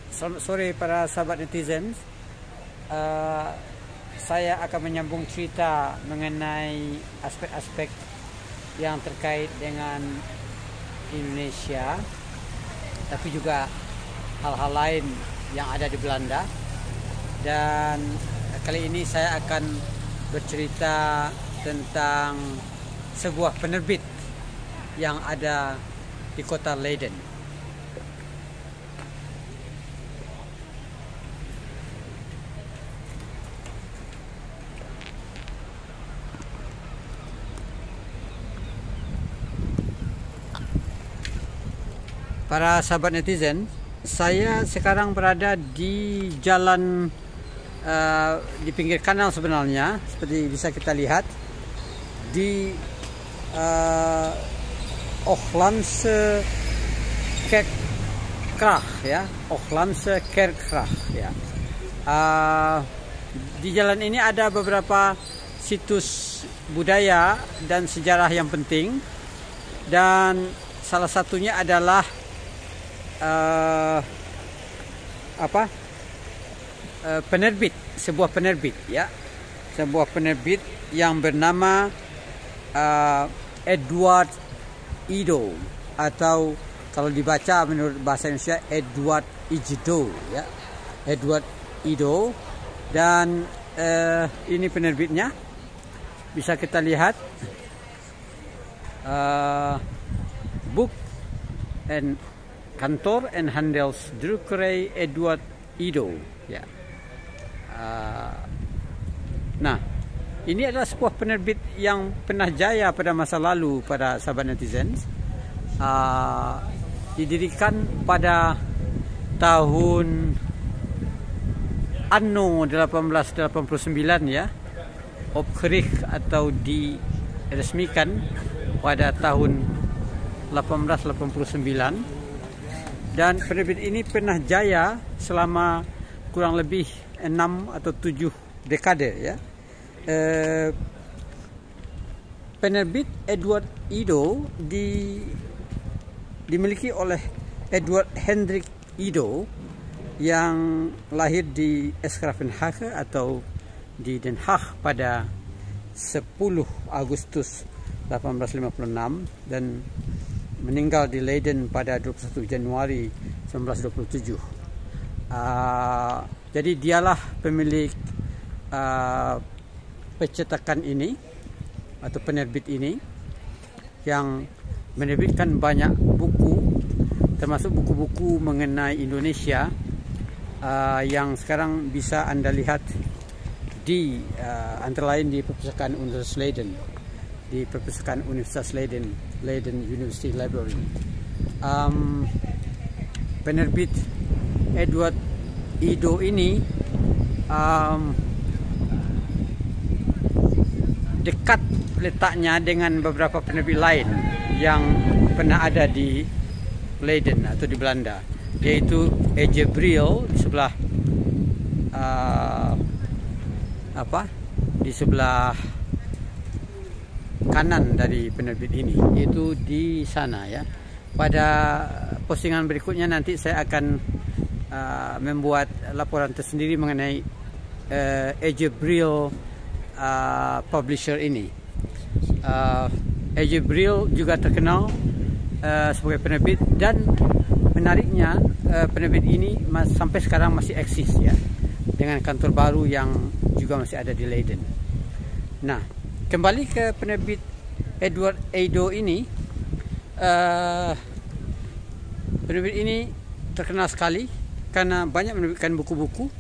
Selamat sore para sahabat netizen. Saya akan menyambung cerita mengenai aspek-aspek yang terkait dengan Indonesia, tapi juga hal-hal lain yang ada di Belanda. Dan kali ini saya akan bercerita tentang sebuah penerbit yang ada di kota Leiden. Para sahabat netizen, saya sekarang berada di jalan di pinggir kanal sebenarnya, seperti bisa kita lihat di Hooglandse Kerkgracht ya, Hooglandse Kerkgracht ya. Di jalan ini ada beberapa situs budaya dan sejarah yang penting, dan salah satunya adalah penerbit, sebuah penerbit ya, sebuah penerbit yang bernama Edward Ido, atau kalau dibaca menurut bahasa Indonesia Edward Ido ya, Edward Ido. Dan ini penerbitnya, bisa kita lihat book and Kantor and Handelsdrukkerij Edward Ido ya. Nah, ini adalah sebuah penerbit yang pernah jaya pada masa lalu pada sahabat netizen. Didirikan pada tahun anno 1889 ya, opgericht atau diresmikan pada tahun 1889. Dan penerbit ini pernah jaya selama kurang lebih 6 atau 7 dekade ya. Penerbit Edward Ido dimiliki oleh Edward Hendrik Ido yang lahir di S.Gravenhage atau di Den Haag pada 10 Agustus 1856 dan meninggal di Leiden pada 21 Januari 1927. Jadi dialah pemilik percetakan ini atau penerbit ini yang menerbitkan banyak buku, termasuk buku-buku mengenai Indonesia yang sekarang bisa Anda lihat di antara lain di perpustakaan Universitas Leiden, di perpustakaan Universitas Leiden, Leiden University Library. Penerbit Edward Ido ini dekat letaknya dengan beberapa penerbit lain yang pernah ada di Leiden atau di Belanda, yaitu E.J. Briel di sebelah di sebelah kanan dari penerbit ini, yaitu di sana ya. Pada postingan berikutnya nanti saya akan membuat laporan tersendiri mengenai E.J. Briel publisher ini. E.J. Briel juga terkenal sebagai penerbit, dan menariknya penerbit ini sampai sekarang masih eksis ya, dengan kantor baru yang juga masih ada di Leiden. Nah, kembali ke penerbit Edward Ido ini. Penerbit ini terkenal sekali karena banyak menerbitkan buku-buku,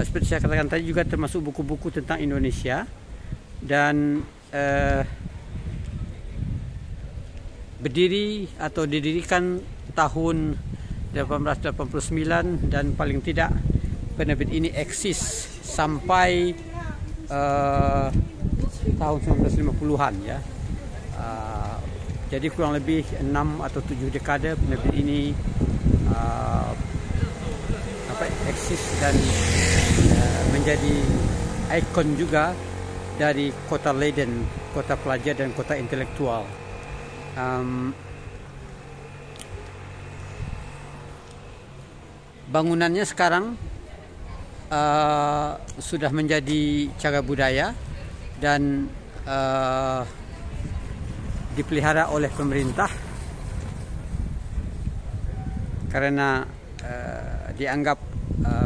seperti saya katakan tadi, juga termasuk buku-buku tentang Indonesia. Dan berdiri atau didirikan tahun 1889, dan paling tidak penerbit ini eksis sampai tahun 1950-an ya. Jadi kurang lebih 6 atau 7 dekade penerbit ini eksis dan menjadi ikon juga dari kota Leiden, kota pelajar dan kota intelektual. bangunannya sekarang sudah menjadi cagar budaya dan dipelihara oleh pemerintah karena dianggap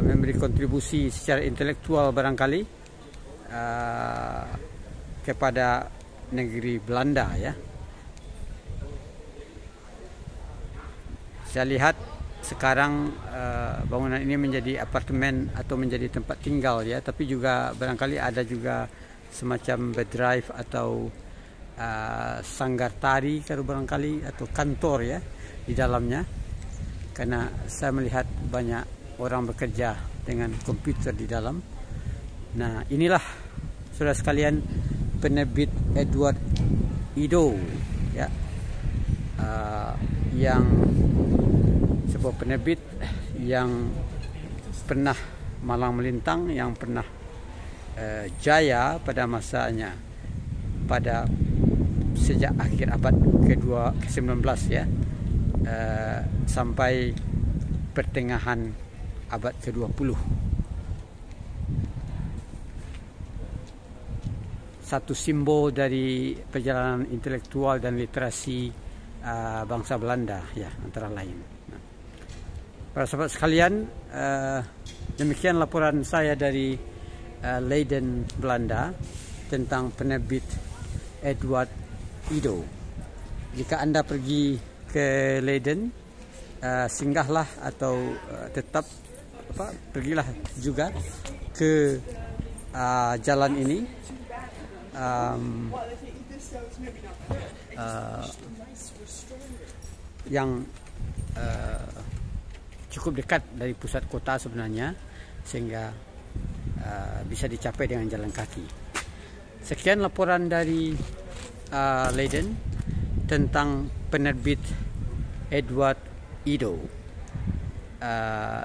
memberi kontribusi secara intelektual barangkali kepada negeri Belanda ya. Saya lihat sekarang bangunan ini menjadi apartemen atau menjadi tempat tinggal ya, tapi juga barangkali ada juga semacam bedrive atau sanggar tari kalau barangkali atau kantor ya di dalamnya, karena saya melihat banyak orang bekerja dengan komputer di dalam. Nah, inilah saudara sekalian penerbit Edward Ido ya, yang sebuah penerbit yang pernah malang melintang, yang pernah jaya pada masanya pada sejak akhir abad ke-19 ya, sampai pertengahan abad ke-20. Satu simbol dari perjalanan intelektual dan literasi bangsa Belanda ya, antara lain. Para sahabat sekalian, demikian laporan saya dari Leiden, Belanda tentang penerbit Edward Ido. Jika Anda pergi ke Leiden, singgahlah atau tetap pergilah juga ke jalan ini, yang cukup dekat dari pusat kota sebenarnya, sehingga bisa dicapai dengan jalan kaki. Sekian laporan dari Leiden tentang penerbit Edward Ido.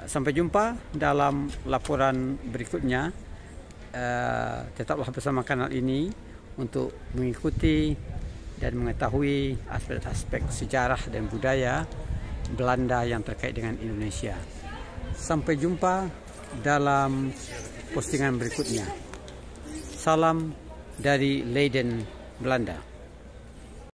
Sampai jumpa dalam laporan berikutnya. Tetaplah bersama kanal ini untuk mengikuti dan mengetahui aspek-aspek sejarah dan budaya Belanda yang terkait dengan Indonesia. Sampai jumpa dalam postingan berikutnya. Salam dari Leiden, Belanda.